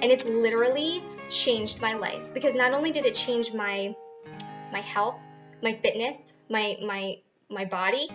and it's literally changed my life, because not only did it change my health, my fitness, my body,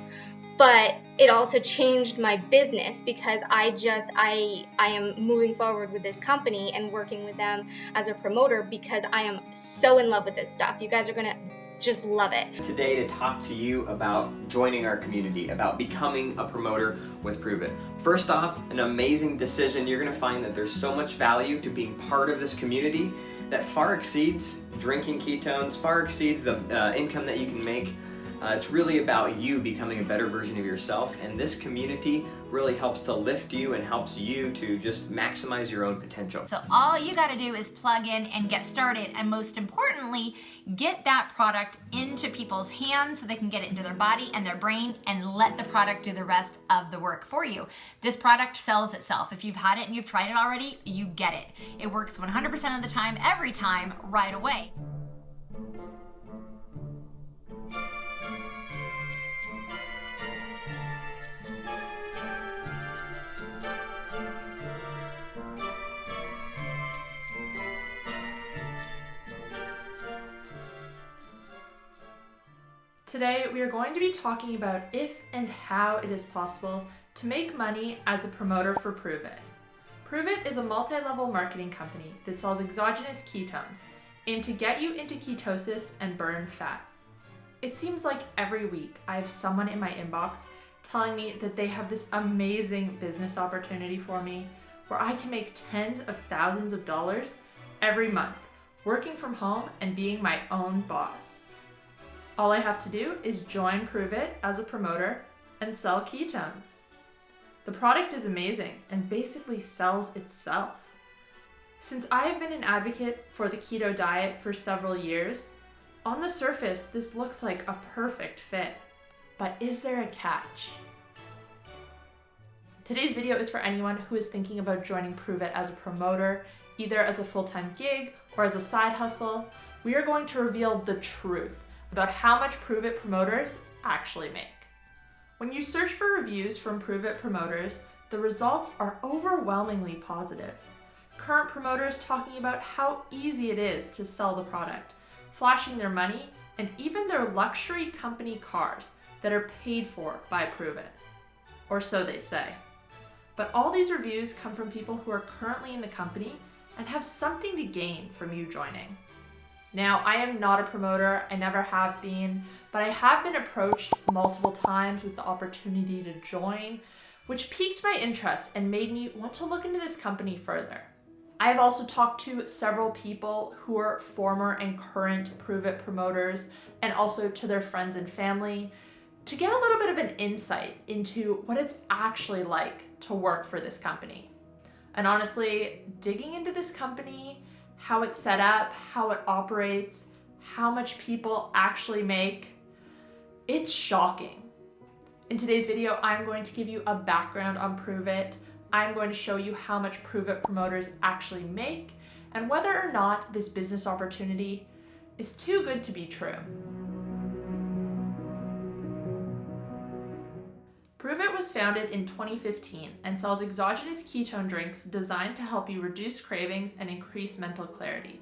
but it also changed my business, because I am moving forward with this company and working with them as a promoter because I am so in love with this stuff. You guys are gonna just love it. Today to talk to you about joining our community, about becoming a promoter with PRUVIT. First off, an amazing decision. You're gonna find that there's so much value to being part of this community that far exceeds drinking ketones, far exceeds the income that you can make. It's really about you becoming a better version of yourself, and this community really helps to lift you and helps you to just maximize your own potential. So all you gotta do is plug in and get started, and most importantly, get that product into people's hands so they can get it into their body and their brain and let the product do the rest of the work for you. This product sells itself. If you've had it and you've tried it already, you get it. It works 100% of the time, every time, right away. Today, we are going to be talking about if and how it is possible to make money as a promoter for PRUVIT. PRUVIT is a multi-level marketing company that sells exogenous ketones, aimed to get you into ketosis and burn fat. It seems like every week I have someone in my inbox telling me that they have this amazing business opportunity for me where I can make tens of thousands of dollars every month, working from home and being my own boss. All I have to do is join PRUVIT as a promoter and sell ketones. The product is amazing and basically sells itself. Since I have been an advocate for the keto diet for several years, on the surface this looks like a perfect fit. But is there a catch? Today's video is for anyone who is thinking about joining PRUVIT as a promoter, either as a full-time gig or as a side hustle. We are going to reveal the truth about how much PRUVIT promoters actually make. When you search for reviews from PRUVIT promoters, the results are overwhelmingly positive. Current promoters talking about how easy it is to sell the product, flashing their money, and even their luxury company cars that are paid for by PRUVIT. Or so they say. But all these reviews come from people who are currently in the company and have something to gain from you joining. Now, I am not a promoter, I never have been, but I have been approached multiple times with the opportunity to join, which piqued my interest and made me want to look into this company further. I have also talked to several people who are former and current PRUVIT promoters, and also to their friends and family, to get a little bit of an insight into what it's actually like to work for this company. And honestly, digging into this company, how it's set up, how it operates, how much people actually make, it's shocking. In today's video, I'm going to give you a background on PRUVIT. I'm going to show you how much PRUVIT promoters actually make and whether or not this business opportunity is too good to be true. PRUVIT was founded in 2015 and sells exogenous ketone drinks designed to help you reduce cravings and increase mental clarity.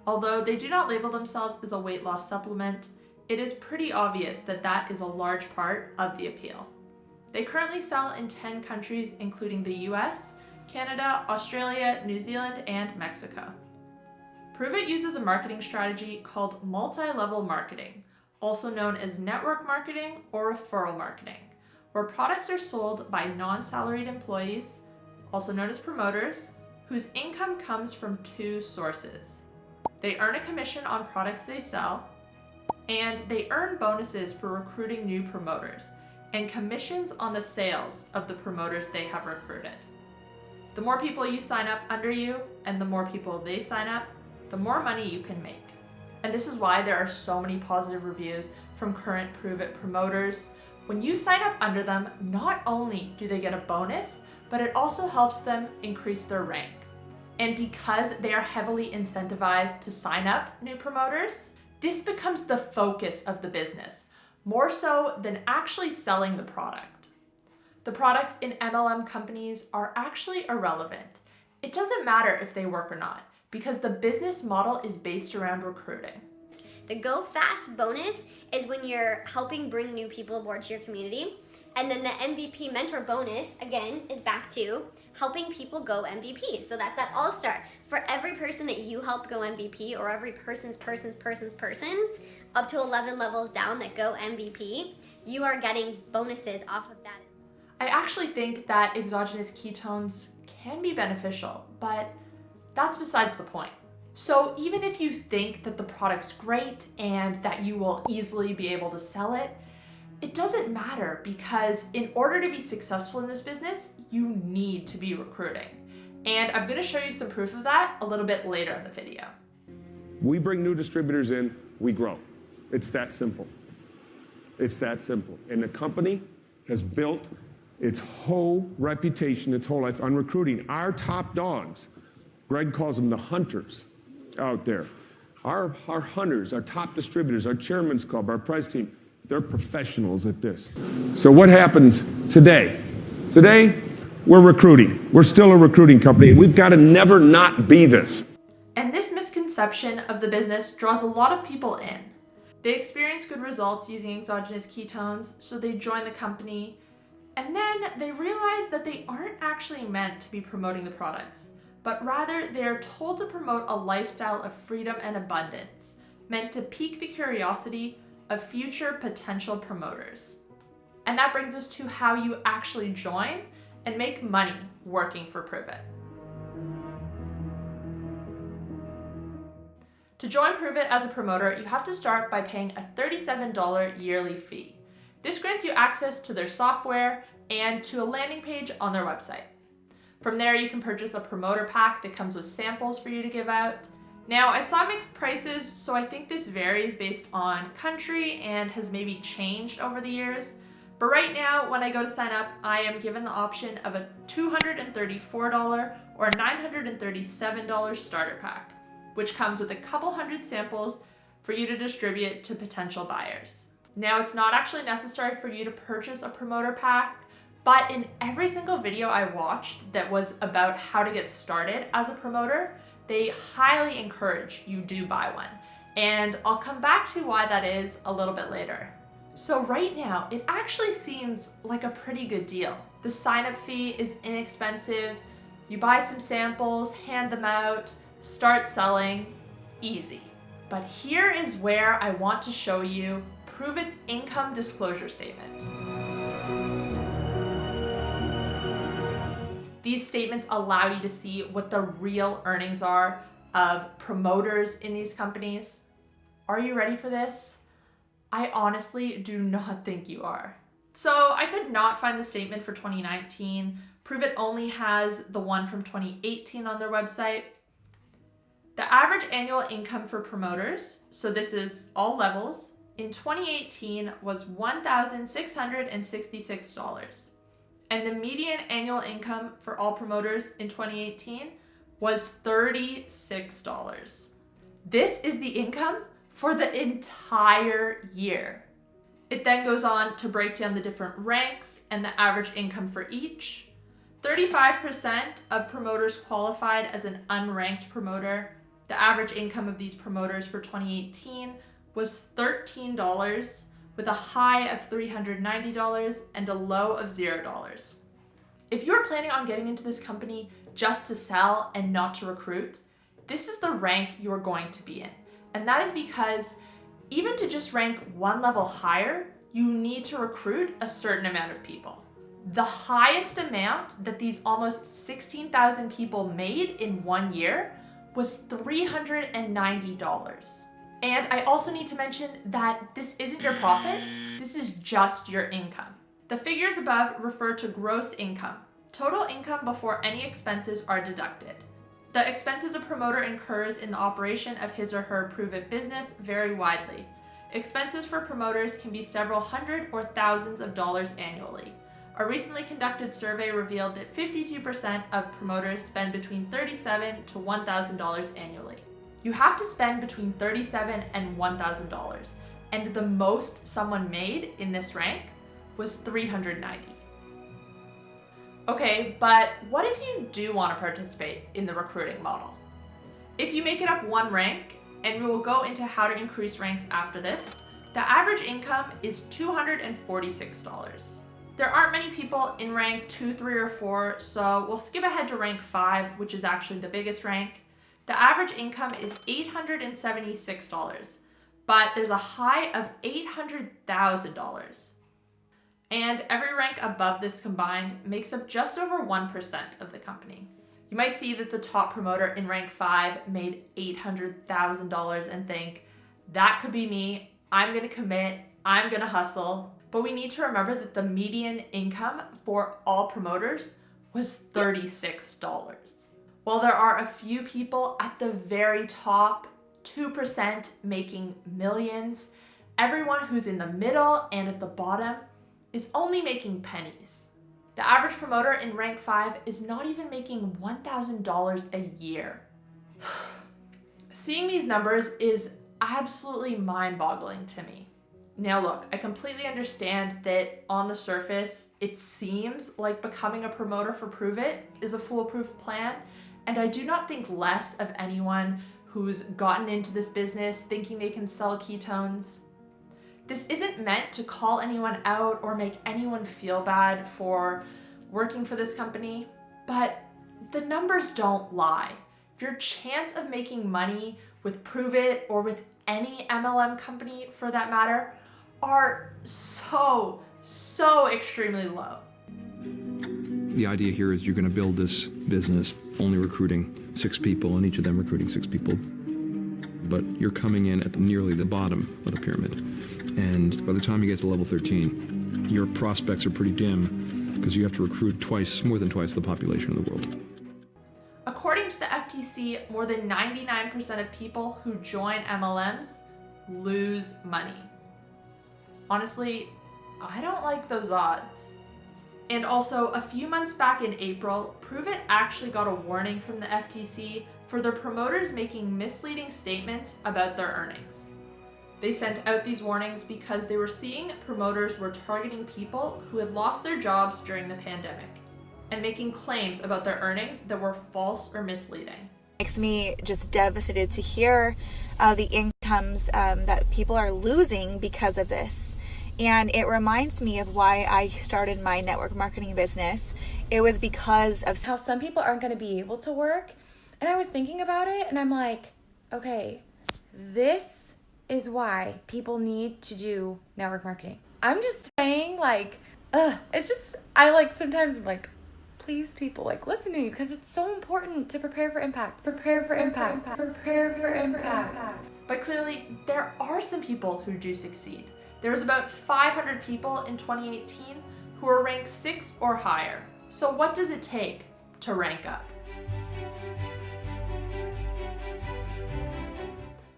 Although they do not label themselves as a weight loss supplement, it is pretty obvious that that is a large part of the appeal. They currently sell in 10 countries, including the US, Canada, Australia, New Zealand, and Mexico. PRUVIT uses a marketing strategy called multi-level marketing, also known as network marketing or referral marketing, where products are sold by non-salaried employees, also known as promoters, whose income comes from two sources. They earn a commission on products they sell, and they earn bonuses for recruiting new promoters, and commissions on the sales of the promoters they have recruited. The more people you sign up under you, and the more people they sign up, the more money you can make. And this is why there are so many positive reviews from current PRUVIT promoters. When you sign up under them, not only do they get a bonus, but it also helps them increase their rank. And because they are heavily incentivized to sign up new promoters, this becomes the focus of the business, more so than actually selling the product. The products in MLM companies are actually irrelevant, It doesn't matter if they work or not, because the business model is based around recruiting. The Go Fast bonus is when you're helping bring new people aboard to your community. And then the MVP mentor bonus, again, is back to helping people go MVP. So that's that all-star. For every person that you help go MVP, or every person's up to 11 levels down that go MVP, you are getting bonuses off of that. I actually think that exogenous ketones can be beneficial, but that's besides the point. So even if you think that the product's great and that you will easily be able to sell it, it doesn't matter, because in order to be successful in this business, you need to be recruiting. And I'm going to show you some proof of that a little bit later in the video. We bring new distributors in, we grow. It's that simple. It's that simple. And the company has built its whole reputation, its whole life on recruiting. Our top dogs, Greg calls them the hunters out there. Our hunters, our top distributors, our chairman's club, our press team, they're professionals at this. So what happens today? Today, we're recruiting. We're still a recruiting company, and we've got to never not be this. And this misconception of the business draws a lot of people in. They experience good results using exogenous ketones, so they join the company, and then they realize that they aren't actually meant to be promoting the products, but rather they are told to promote a lifestyle of freedom and abundance, meant to pique the curiosity of future potential promoters. And that brings us to how you actually join and make money working for PRUVIT. To join PRUVIT as a promoter, you have to start by paying a $37 yearly fee. This grants you access to their software and to a landing page on their website. From there, you can purchase a promoter pack that comes with samples for you to give out. Now, I saw mixed prices, so I think this varies based on country and has maybe changed over the years. But right now, when I go to sign up, I am given the option of a $234 or a $937 starter pack, which comes with a couple hundred samples for you to distribute to potential buyers. Now, it's not actually necessary for you to purchase a promoter pack, but in every single video I watched that was about how to get started as a promoter, they highly encourage you do buy one. And I'll come back to why that is a little bit later. So right now, it actually seems like a pretty good deal. The sign-up fee is inexpensive. You buy some samples, hand them out, start selling, easy. But here is where I want to show you PRUVIT's income disclosure statement. These statements allow you to see what the real earnings are of promoters in these companies. Are you ready for this? I honestly do not think you are. So I could not find the statement for 2019. PRUVIT only has the one from 2018 on their website. The average annual income for promoters, so this is all levels, in 2018 was $1,666. And the median annual income for all promoters in 2018 was $36. This is the income for the entire year. It then goes on to break down the different ranks and the average income for each. 35% of promoters qualified as an unranked promoter. The average income of these promoters for 2018 was $13, with a high of $390 and a low of $0. If you're planning on getting into this company just to sell and not to recruit, this is the rank you're going to be in. And that is because even to just rank one level higher, you need to recruit a certain amount of people. The highest amount that these almost 16,000 people made in 1 year was $390. And I also need to mention that this isn't your profit, this is just your income. The figures above refer to gross income, total income before any expenses are deducted. The expenses a promoter incurs in the operation of his or her PRUVIT business vary widely. Expenses for promoters can be several hundred or thousands of dollars annually. A recently conducted survey revealed that 52% of promoters spend between $37,000 to $1,000 annually. You have to spend between $37,000 and $1,000, and the most someone made in this rank was $390. Okay, but what if you do want to participate in the recruiting model? If you make it up one rank, and we will go into how to increase ranks after this, the average income is $246. There aren't many people in rank 2, 3, or 4, so we'll skip ahead to rank 5, which is actually the biggest rank. The average income is $876, but there's a high of $800,000. And every rank above this combined makes up just over 1% of the company. You might see that the top promoter in rank 5 made $800,000 and think, that could be me, I'm gonna commit, I'm gonna hustle. But we need to remember that the median income for all promoters was $36. While there are a few people at the very top, 2% making millions, everyone who's in the middle and at the bottom is only making pennies. The average promoter in rank 5 is not even making $1,000 a year. Seeing these numbers is absolutely mind-boggling to me. Now look, I completely understand that on the surface, it seems like becoming a promoter for PRUVIT is a foolproof plan, and I do not think less of anyone who's gotten into this business thinking they can sell ketones. This isn't meant to call anyone out or make anyone feel bad for working for this company, but the numbers don't lie. Your chance of making money with PRUVIT or with any MLM company for that matter are so extremely low. The idea here is you're going to build this business only recruiting 6 people and each of them recruiting 6 people. But you're coming in at nearly the bottom of the pyramid. And by the time you get to level 13, your prospects are pretty dim because you have to recruit more than twice the population of the world. According to the FTC, more than 99% of people who join MLMs lose money. Honestly, I don't like those odds. And also, a few months back in April, PRUVIT actually got a warning from the FTC for their promoters making misleading statements about their earnings. They sent out these warnings because they were seeing promoters were targeting people who had lost their jobs during the pandemic and making claims about their earnings that were false or misleading. Makes me just devastated to hear the incomes that people are losing because of this. And it reminds me of why I started my network marketing business. It was because of how some people aren't going to be able to work. And I was thinking about it and I'm like, okay, this is why people need to do network marketing. I'm just saying, like, it's just, I like sometimes I'm like, please people, like, listen to me because it's so important to prepare for impact. Prepare for impact. Prepare for impact. But clearly, there are some people who do succeed. There was about 500 people in 2018 who were ranked 6 or higher. So what does it take to rank up?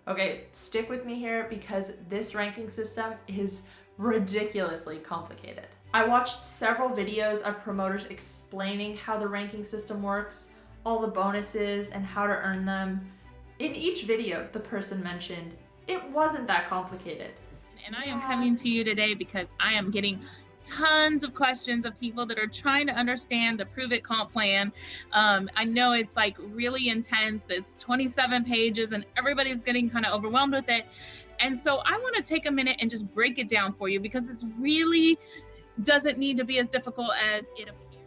Okay, stick with me here because this ranking system is ridiculously complicated. I watched several videos of promoters explaining how the ranking system works, all the bonuses and how to earn them. In each video, the person mentioned it wasn't that complicated. And I am coming to you today because I am getting tons of questions of people that are trying to understand the PRUVIT comp plan. I know it's like really intense. It's 27 pages and everybody's getting kind of overwhelmed with it. And so I want to take a minute and just break it down for you because it's really doesn't need to be as difficult as it appears.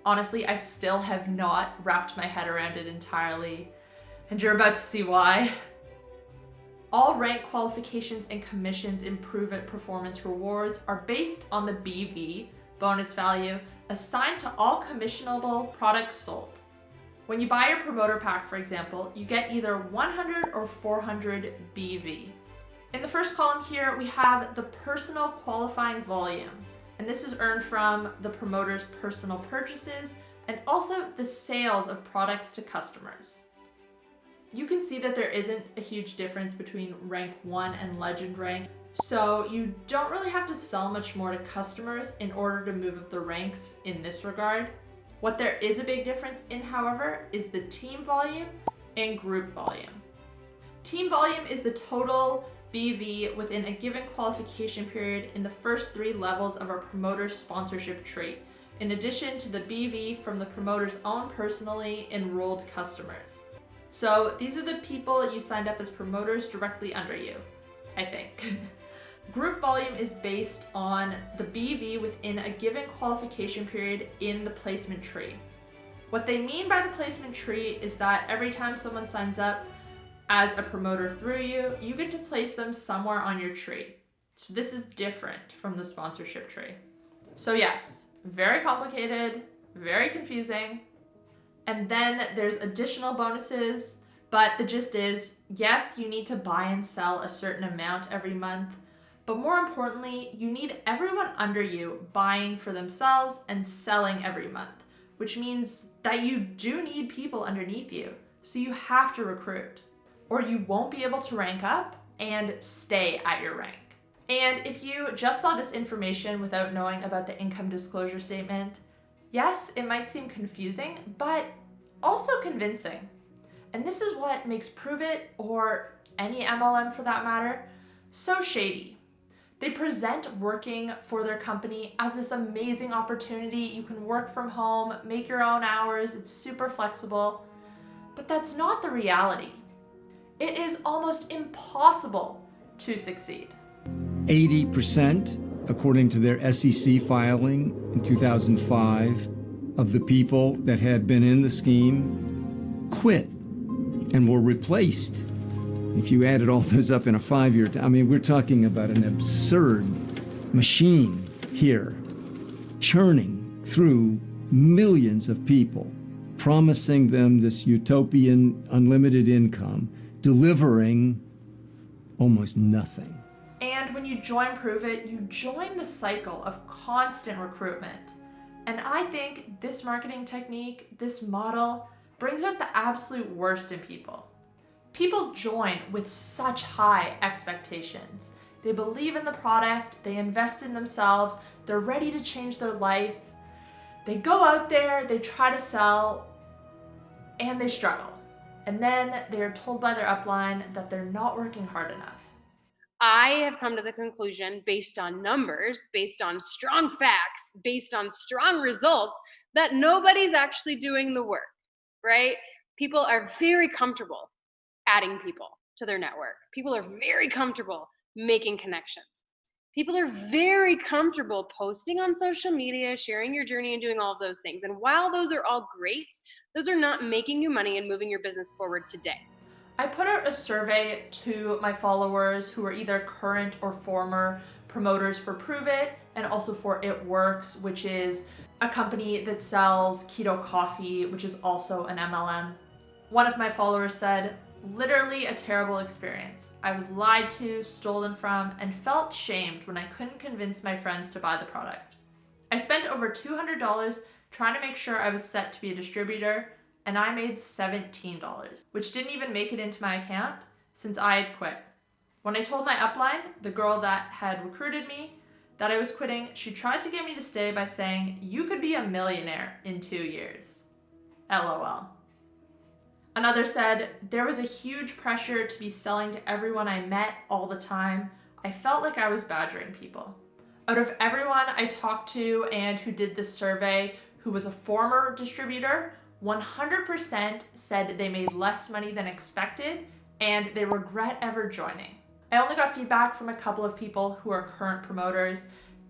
Honestly, I still have not wrapped my head around it entirely, and you're about to see why. All rank qualifications and commissions in PRUVIT performance rewards are based on the BV, bonus value, assigned to all commissionable products sold. When you buy your promoter pack, for example, you get either 100 or 400 BV. In the first column here, we have the personal qualifying volume, and this is earned from the promoter's personal purchases and also the sales of products to customers. You can see that there isn't a huge difference between rank 1 and legend rank, so you don't really have to sell much more to customers in order to move up the ranks in this regard. What there is a big difference in, however, is the team volume and group volume. Team volume is the total BV within a given qualification period in the first 3 levels of our promoter sponsorship trait, in addition to the BV from the promoter's own personally enrolled customers. So these are the people you signed up as promoters directly under you, I think. Group volume is based on the BV within a given qualification period in the placement tree. What they mean by the placement tree is that every time someone signs up as a promoter through you, you get to place them somewhere on your tree. So this is different from the sponsorship tree. So yes, very complicated, very confusing. And then there's additional bonuses, but the gist is, yes, you need to buy and sell a certain amount every month, but more importantly, you need everyone under you buying for themselves and selling every month, which means that you do need people underneath you. So you have to recruit, or you won't be able to rank up and stay at your rank. And if you just saw this information without knowing about the income disclosure statement, yes, it might seem confusing, but also convincing. And this is what makes PRUVIT, or any MLM for that matter, so shady. They present working for their company as this amazing opportunity. You can work from home, make your own hours, it's super flexible, but that's not the reality. It is almost impossible to succeed. 80%, according to their SEC filing in 2005, of the people that had been in the scheme quit and were replaced. If you added all those up in a 5-year, I mean, we're talking about an absurd machine here, churning through millions of people, promising them this utopian unlimited income, delivering almost nothing. And when you join PRUVIT, you join the cycle of constant recruitment. And I think this marketing technique, this model, brings out the absolute worst in people. People join with such high expectations. They believe in the product, they invest in themselves, they're ready to change their life. They go out there, they try to sell, and they struggle. And then they are told by their upline that they're not working hard enough. I have come to the conclusion, based on numbers, based on strong facts, based on strong results, that nobody's actually doing the work, right? People are very comfortable adding people to their network. People are very comfortable making connections. People are very comfortable posting on social media, sharing your journey, and doing all of those things. And while those are all great, those are not making you money and moving your business forward today. I put out a survey to my followers who are either current or former promoters for PRUVIT, and also for It Works, which is a company that sells keto coffee, which is also an MLM. One of my followers said, literally a terrible experience. I was lied to, stolen from, and felt shamed when I couldn't convince my friends to buy the product. I spent over $200 trying to make sure I was set to be a distributor, and I made $17, which didn't even make it into my account since I had quit. When I told my upline, the girl that had recruited me, that I was quitting, she tried to get me to stay by saying, "You could be a millionaire in 2 years. LOL. Another said, there was a huge pressure to be selling to everyone I met all the time. I felt like I was badgering people. Out of everyone I talked to and who did this survey, who was a former distributor, 100% said they made less money than expected and they regret ever joining. I only got feedback from a couple of people who are current promoters,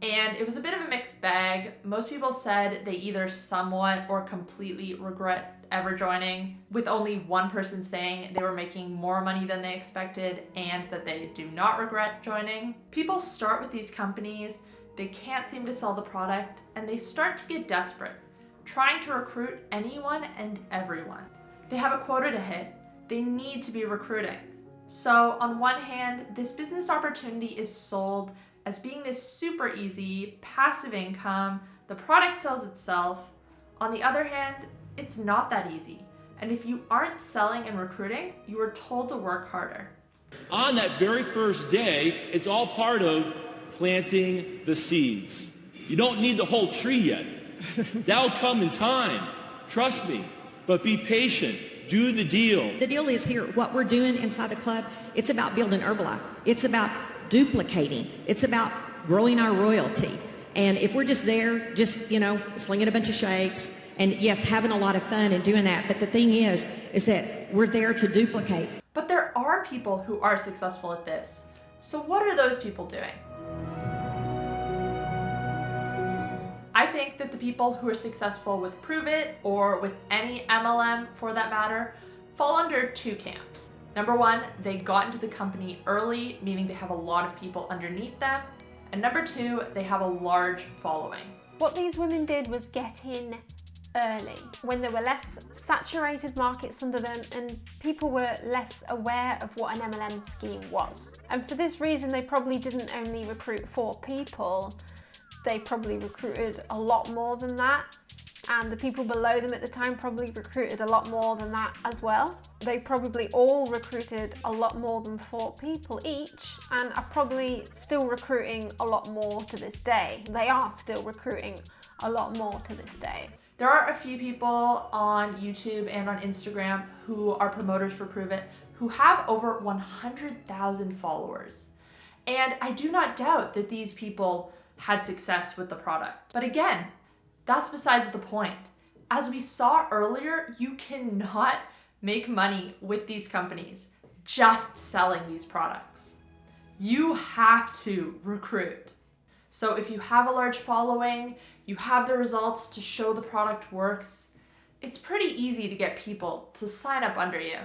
and it was a bit of a mixed bag. Most people said they either somewhat or completely regret ever joining, with only one person saying they were making more money than they expected and that they do not regret joining. People start with these companies, they can't seem to sell the product, and they start to get desperate, trying to recruit anyone and everyone. They have a quota to hit. They need to be recruiting. So on one hand, this business opportunity is sold as being this super easy, passive income, the product sells itself. On the other hand, it's not that easy. And if you aren't selling and recruiting, you are told to work harder. On that very first day, it's all part of planting the seeds. You don't need the whole tree yet. That'll come in time. Trust me. But be patient. Do the deal. The deal is here. What we're doing inside the club, it's about building Herbalife. It's about duplicating. It's about growing our royalty. And if we're just there, just, you know, slinging a bunch of shakes, and yes, having a lot of fun and doing that, but the thing is that we're there to duplicate. But there are people who are successful at this. So what are those people doing? I think that the people who are successful with PRUVIT or with any MLM for that matter fall under two camps. Number one, they got into the company early, meaning they have a lot of people underneath them. And number two, they have a large following. What these women did was get in early, when there were less saturated markets under them and people were less aware of what an MLM scheme was. And for this reason, they probably didn't only recruit 4 people, they probably recruited a lot more than that. And the people below them at the time probably recruited a lot more than that as well. They probably all recruited a lot more than 4 people each and are probably still recruiting a lot more to this day. They are still recruiting a lot more to this day. There are a few people on YouTube and on Instagram who are promoters for PRUVIT who have over 100,000 followers. And I do not doubt that these people had success with the product. But again, that's besides the point. As we saw earlier, you cannot make money with these companies just selling these products. You have to recruit. So if you have a large following, you have the results to show the product works, it's pretty easy to get people to sign up under you.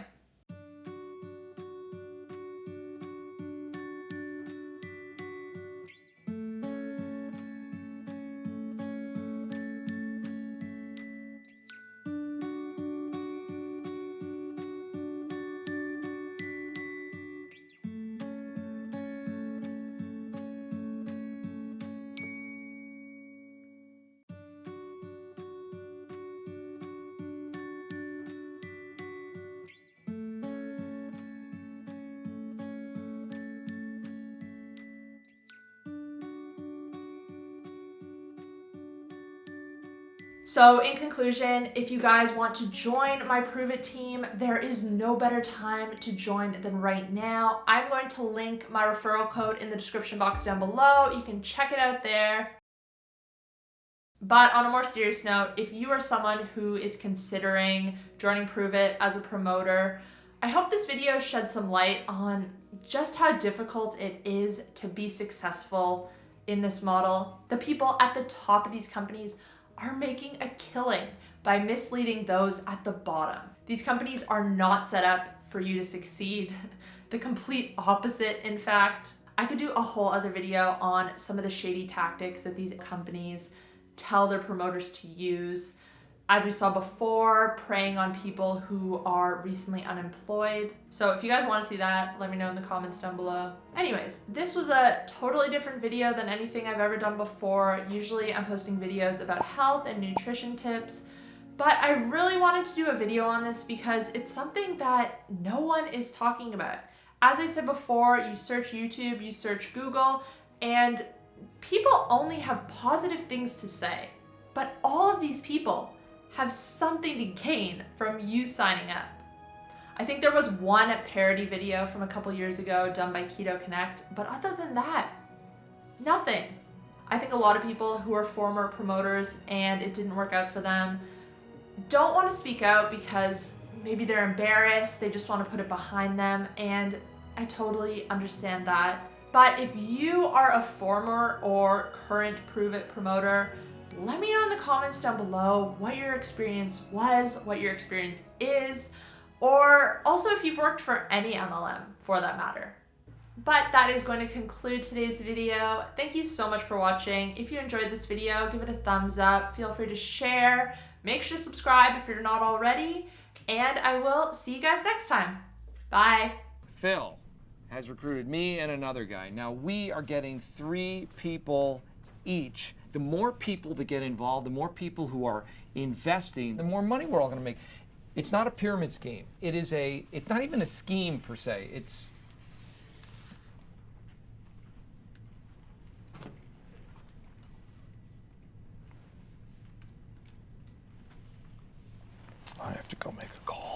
So in conclusion, if you guys want to join my PRUVIT team, there is no better time to join than right now. I'm going to link my referral code in the description box down below. You can check it out there. But on a more serious note, if you are someone who is considering joining PRUVIT as a promoter, I hope this video shed some light on just how difficult it is to be successful in this model. The people at the top of these companies are making a killing by misleading those at the bottom. These companies are not set up for you to succeed. The complete opposite, in fact. I could do a whole other video on some of the shady tactics that these companies tell their promoters to use. As we saw before, preying on people who are recently unemployed. So if you guys want to see that, let me know in the comments down below. Anyways, this was a totally different video than anything I've ever done before. Usually I'm posting videos about health and nutrition tips, but I really wanted to do a video on this because it's something that no one is talking about. As I said before, you search YouTube, you search Google, and people only have positive things to say. But all of these people have something to gain from you signing up. I think there was one parody video from a couple years ago done by Keto Connect, but other than that, nothing. I think a lot of people who are former promoters and it didn't work out for them don't want to speak out because maybe they're embarrassed, they just want to put it behind them, and I totally understand that. But if you are a former or current PRUVIT promoter, let me know in the comments down below what your experience was, what your experience is, or also if you've worked for any MLM for that matter. But that is going to conclude today's video. Thank you so much for watching. If you enjoyed this video, give it a thumbs up. Feel free to share. Make sure to subscribe if you're not already. And I will see you guys next time. Bye. Phil has recruited me and another guy. Now we are getting 3 people each. The more people that get involved, the more people who are investing, the more money we're all going to make. It's not a pyramid scheme. It's not even a scheme per se. I have to go make a call.